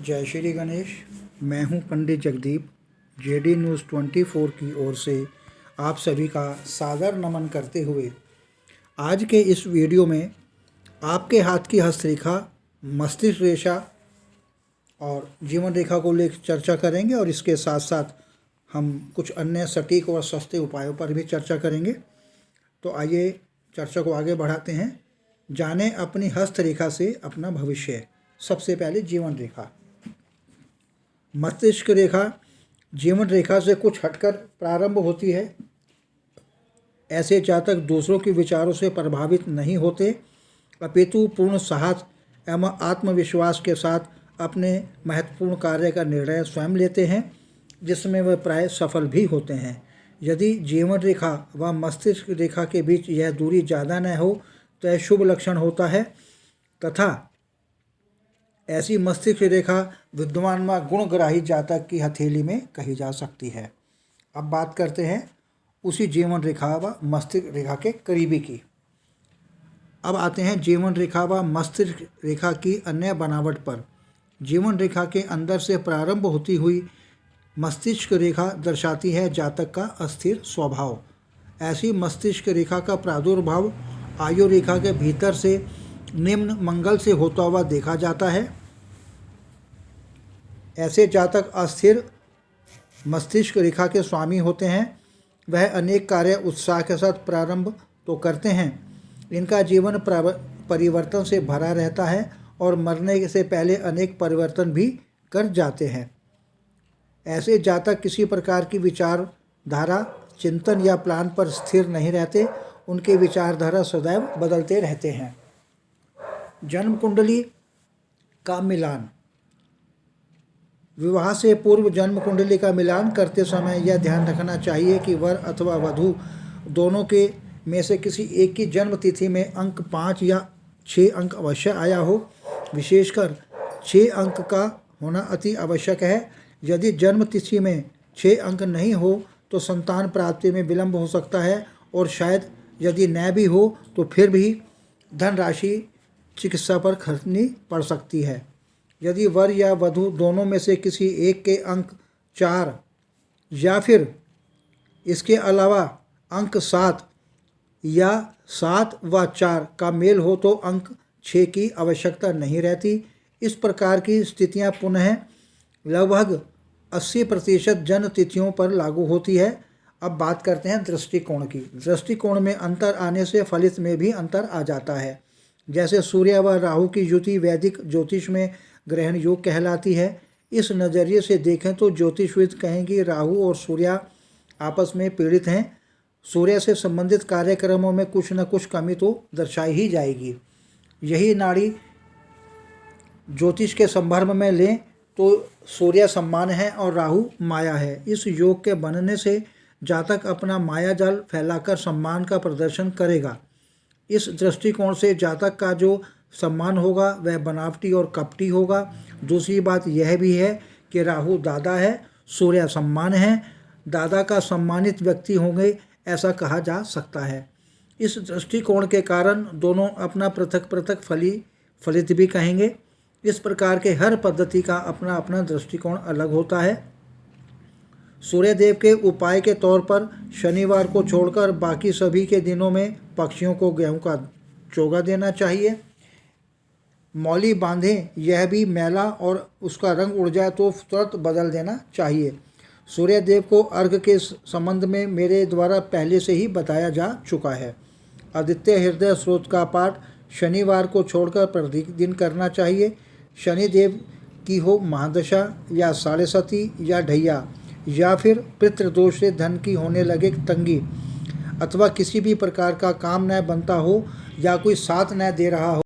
जय श्री गणेश। मैं हूं पंडित जगदीप। जेडी न्यूज़ 24 की ओर से आप सभी का सादर नमन करते हुए आज के इस वीडियो में आपके हाथ की हस्तरेखा, मस्तिष्क रेखा और जीवन रेखा को लेकर चर्चा करेंगे और इसके साथ साथ हम कुछ अन्य सटीक और सस्ते उपायों पर भी चर्चा करेंगे। तो आइए चर्चा को आगे बढ़ाते हैं। जानें अपनी हस्तरेखा से अपना भविष्य। सबसे पहले जीवन रेखा। मस्तिष्क रेखा जीवन रेखा से कुछ हटकर प्रारंभ होती है। ऐसे जातक दूसरों के विचारों से प्रभावित नहीं होते, अपितु पूर्ण साहस एवं आत्मविश्वास के साथ अपने महत्वपूर्ण कार्य का निर्णय स्वयं लेते हैं, जिसमें वे प्राय सफल भी होते हैं। यदि जीवन रेखा व मस्तिष्क रेखा के बीच यह दूरी ज़्यादा न हो तो यह शुभ लक्षण होता है तथा ऐसी मस्तिष्क रेखा विद्वान व गुणग्राही जातक की हथेली में कही जा सकती है। अब बात करते हैं उसी जीवन रेखा व मस्तिष्क रेखा के करीबी की। अब आते हैं जीवन रेखा व मस्तिष्क रेखा की अन्य बनावट पर। जीवन रेखा के अंदर से प्रारंभ होती हुई मस्तिष्क रेखा दर्शाती है जातक का अस्थिर स्वभाव। ऐसी मस्तिष्क रेखा का प्रादुर्भाव आयु रेखा के भीतर से निम्न मंगल से होता हुआ देखा जाता है। ऐसे जातक अस्थिर मस्तिष्क रेखा के स्वामी होते हैं। वह अनेक कार्य उत्साह के साथ प्रारंभ तो करते हैं, इनका जीवन परिवर्तन से भरा रहता है और मरने से पहले अनेक परिवर्तन भी कर जाते हैं। ऐसे जातक किसी प्रकार की विचारधारा, चिंतन या प्लान पर स्थिर नहीं रहते, उनके विचारधारा सदैव बदलते रहते हैं। जन्म कुंडली का मिलान। विवाह से पूर्व जन्म कुंडली का मिलान करते समय यह ध्यान रखना चाहिए कि वर अथवा वधू दोनों के में से किसी एक की जन्म तिथि में अंक 5 या 6 अंक अवश्य आया हो। विशेषकर 6 अंक का होना अति आवश्यक है। यदि जन्म तिथि में 6 अंक नहीं हो तो संतान प्राप्ति में विलंब हो सकता है और शायद यदि न भी हो तो फिर भी धनराशि चिकित्सा पर खर्चनी पड़ सकती है। यदि वर या वधू दोनों में से किसी एक के अंक 4 या फिर इसके अलावा अंक 7 या 7 व 4 का मेल हो तो अंक 6 की आवश्यकता नहीं रहती। इस प्रकार की स्थितियां पुनः लगभग 80% जन्म तिथियों पर लागू होती है। अब बात करते हैं दृष्टिकोण की। दृष्टिकोण में अंतर आने से फलित में भी अंतर आ जाता है। जैसे सूर्य व राहु की युति वैदिक ज्योतिष में ग्रहण योग कहलाती है। इस नज़रिए से देखें तो ज्योतिषविद कहेंगे राहु और सूर्य आपस में पीड़ित हैं। सूर्य से संबंधित कार्यक्रमों में कुछ न कुछ कमी तो दर्शाई ही जाएगी। यही नाड़ी ज्योतिष के संदर्भ में लें तो सूर्य सम्मान है और राहु माया है। इस योग के बनने से जातक अपना माया जाल फैलाकर सम्मान का प्रदर्शन करेगा। इस दृष्टिकोण से जातक का जो सम्मान होगा वह बनावटी और कपटी होगा। दूसरी बात यह भी है कि राहु दादा है, सूर्य सम्मान है, दादा का सम्मानित व्यक्ति होंगे ऐसा कहा जा सकता है। इस दृष्टिकोण के कारण दोनों अपना पृथक पृथक फलित भी कहेंगे। इस प्रकार के हर पद्धति का अपना अपना दृष्टिकोण अलग होता है। सूर्यदेव के उपाय के तौर पर शनिवार को छोड़कर बाकी सभी के दिनों में पक्षियों को गेहूं का चोगा देना चाहिए। मौली बांधें, यह भी मैला और उसका रंग उड़ जाए तो तुरंत बदल देना चाहिए। सूर्यदेव को अर्घ के संबंध में मेरे द्वारा पहले से ही बताया जा चुका है। आदित्य हृदय स्रोत का पाठ शनिवार को छोड़कर प्रतिदिन करना चाहिए। शनिदेव की हो महादशा या साढ़े सती या ढैया या फिर पितृदोष से धन की होने लगे तंगी अथवा किसी भी प्रकार का काम न बनता हो या कोई साथ न दे रहा हो